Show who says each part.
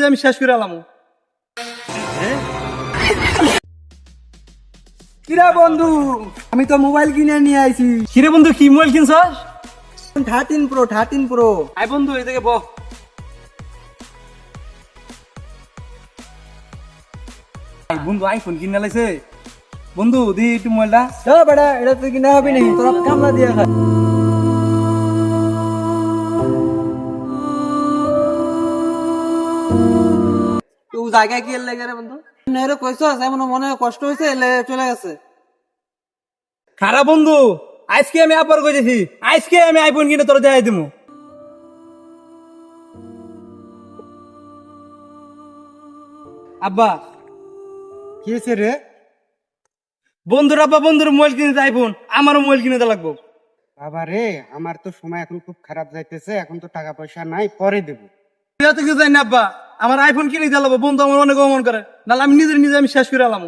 Speaker 1: নিজে আমি শেষ করে আলাম।
Speaker 2: কিরা বন্ধু, আমি তো মোবাইল কিনে নিয়ে আইছি।
Speaker 1: কিরে বন্ধু, কি মোবাইল কিনছস?
Speaker 2: 13 প্রো।
Speaker 1: আই বন্ধু, এই থেকে বহ। বন্ধু আইফোন কিনে লাইছে। বন্ধু দি একটু মোবাইলটা।
Speaker 2: চলো বেটা, এটা তো কিনা হবে নাকি, তোরা কামলা দিয়ে খা। তুই জায়গায় কি লেগে রে বন্ধু? নেরে কইছস এমন মনে হয় কষ্ট হইছে, এলে চলে গেছে।
Speaker 1: খারাপ বন্ধু, আজকে আমি আবার কইতেছি, আজকে আমি আইফোন কিনে তোর দেখাই দিমু। আব্বা,
Speaker 2: কি হয়েছে রে?
Speaker 1: বন্ধুর আব্বা বন্ধুর মোবাইল কিনেছে আইফোন, আমারও মোবাইল কিনে দেওয়া লাগবো।
Speaker 3: বাবা রে, আমার তো সময় এখন খুব খারাপ যাইতেছে, এখন তো টাকা পয়সা নাই, পরে দেবো।
Speaker 1: তুই এত কিছু জানি না আব্বা, আমার আইফোন কিনে দেওয়া লাগবো। বন্ধু আমার অনেক অমন করে, নাহলে আমি নিজে আমি শেষ করে আলাম।